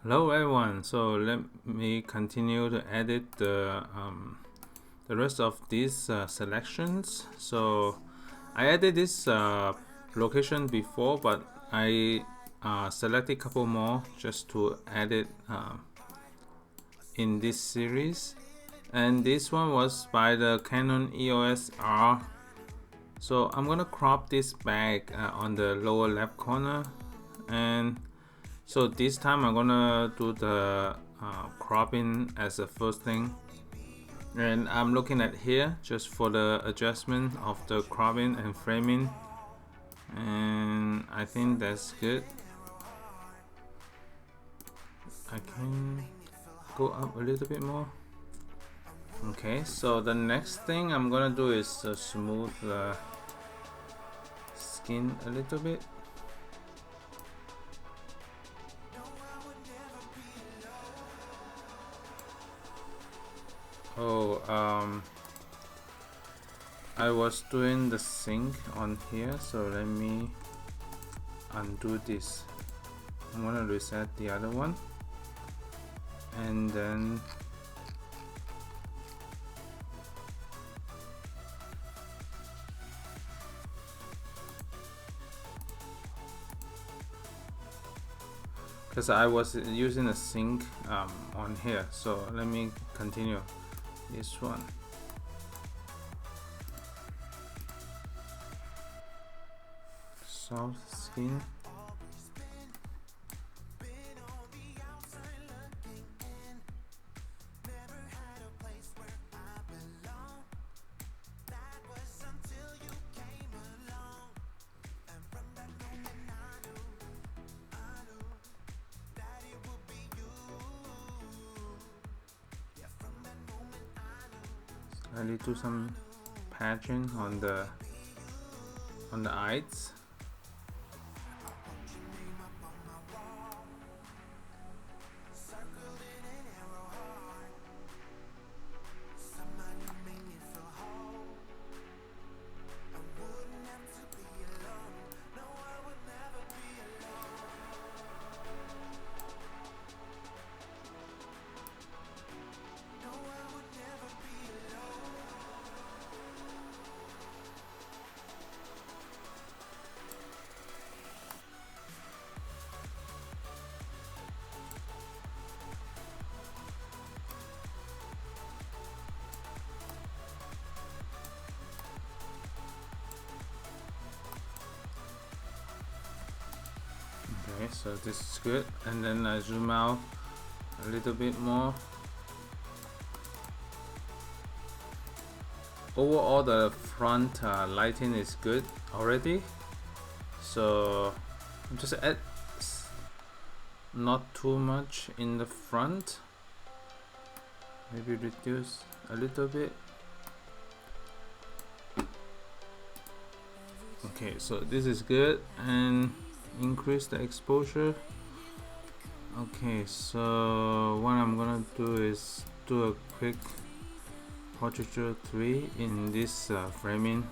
Hello everyone, so let me continue to edit the rest of these selections. So I added this location before, but I selected a couple more just to add it in this series, and this one was by the Canon EOS R. So I'm gonna crop this back on the lower left corner, and so this time I'm gonna do the cropping as the first thing, and I'm looking at here just for the adjustment of the cropping and framing, and I think that's good. I can go up a little bit more. Okay, so the next thing I'm gonna do is smooth the skin a little bit. I was doing the sync on here, so let me undo this. I'm gonna reset the other one, and then because I was using a sync on here, so let me continue this one. Soft skin. I need to do some patching on the eyes. Okay, so this is good, and then I zoom out a little bit more. Overall, the front lighting is good already, so just add not too much in the front, maybe reduce a little bit. Okay, so this is good, and increase the exposure. Okay, so what I'm gonna do is do a quick portraiture 3 in this framing.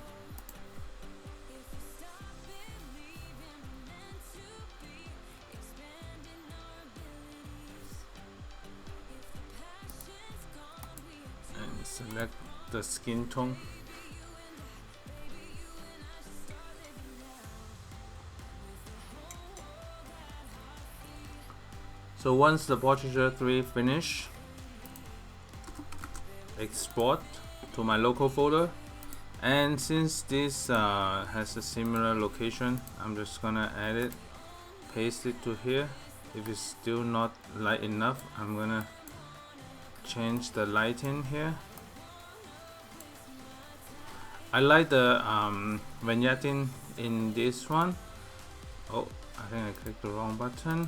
And select the skin tone. So once the portraiture 3 finish, export to my local folder, and since this has a similar location, I'm just gonna add it, paste it to here. If it's still not light enough, I'm gonna change the lighting here. I like the vignetting in this one. Oh, I think I clicked the wrong button.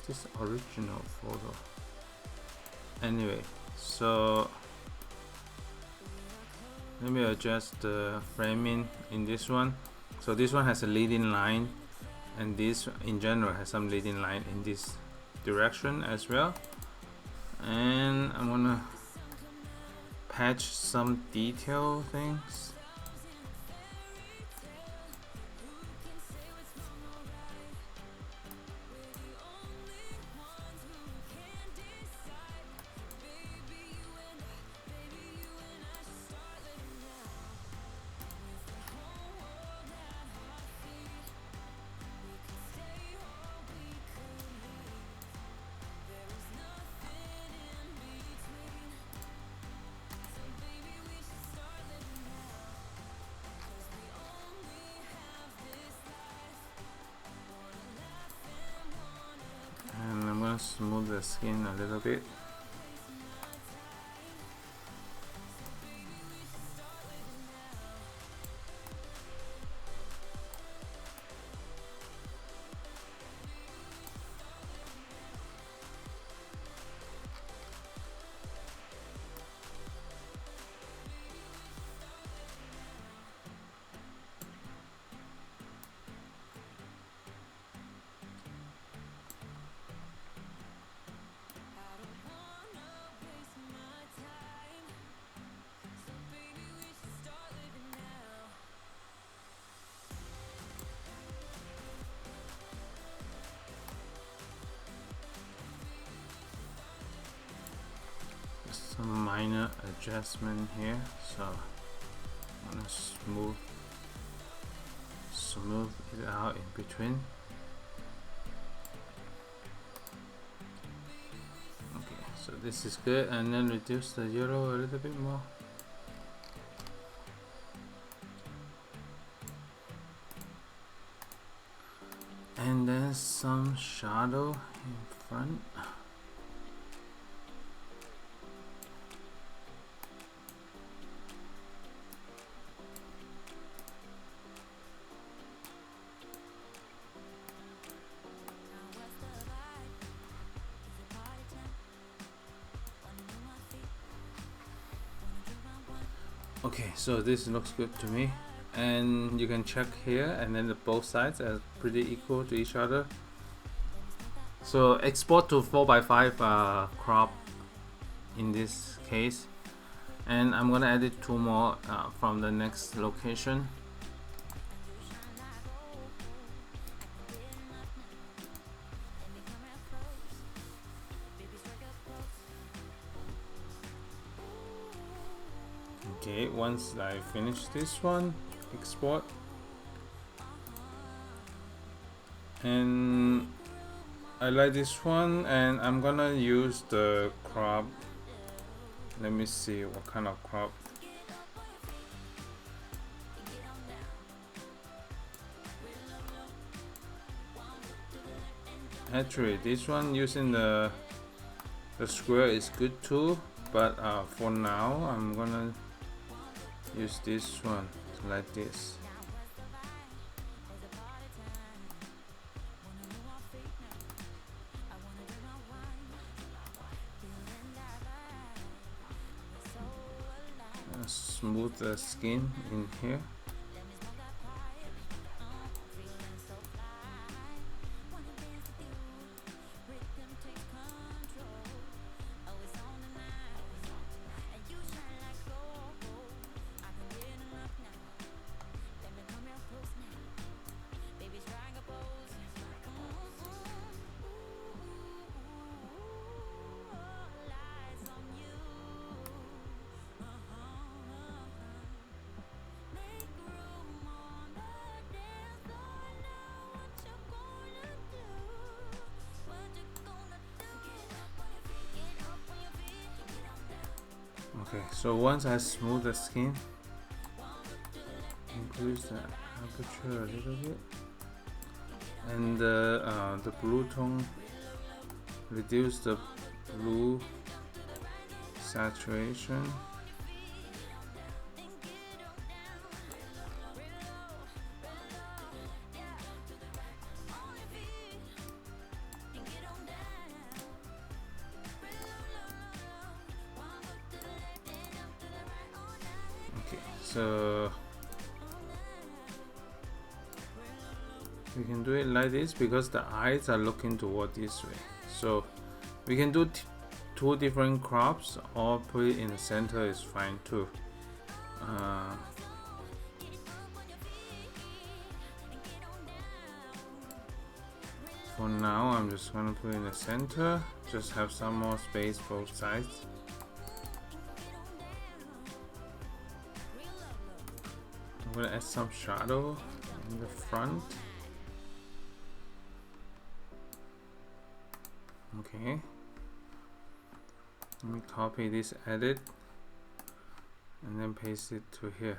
This original photo. Anyway, so let me adjust the framing in this one. So this one has a leading line, and this in general has some leading line in this direction as well. And I'm gonna patch some detail things. smooth the skin a little bit. Some minor adjustment here, so I'm gonna smooth it out in between. Okay, so this is good, and then reduce the yellow a little bit more. And then some shadow in front. Okay, so this looks good to me, and you can check here, and then both sides are pretty equal to each other. So export to 4:5 crop in this case, and I'm gonna edit two more from the next location. Okay, once I finish this one, export, and I like this one, and I'm gonna use the crop. Let me see what kind of crop. Actually, this one using the square is good too, but for now I'm gonna use this one like this. Smooth the skin in here. Okay, so once I smooth the skin, increase the aperture a little bit, and the blue tone, reduce the blue saturation. So we can do it like this because the eyes are looking toward this way. So we can do two different crops, or put it in the center is fine too. For now, I'm just gonna put it in the center. Just have some more space both sides. I'm gonna add some shadow in the front. Okay. Let me copy this edit and then paste it to here.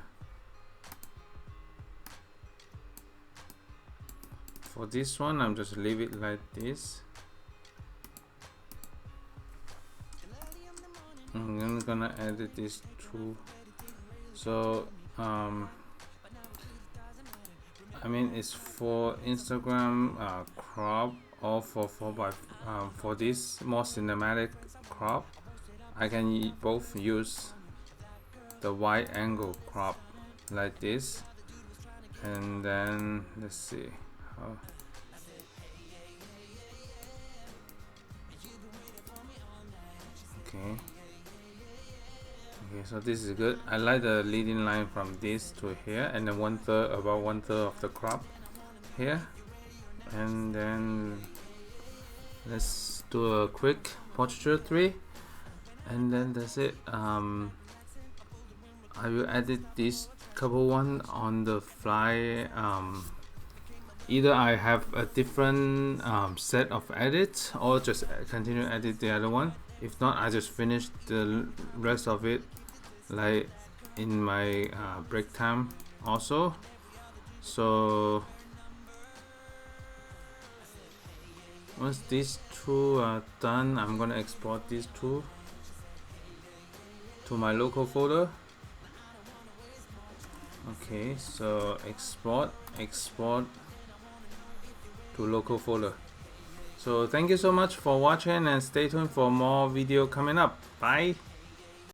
For this one, I'm just leave it like this. I'm gonna edit these two. So I mean it's for Instagram crop, or for this more cinematic crop I can both use the wide angle crop like this, and then let's see how. Okay, so this is good. I like the leading line from this to here, and then about one third of the crop here, and then let's do a quick portraiture 3, and then that's it. I will edit this couple one on the fly. Either I have a different set of edits, or just continue edit the other one. If not, I just finish the rest of it like in my break time also. So once these two are done, I'm gonna export these two to my local folder. Okay, so export to local folder. So thank you so much for watching, and stay tuned for more video coming up. Bye.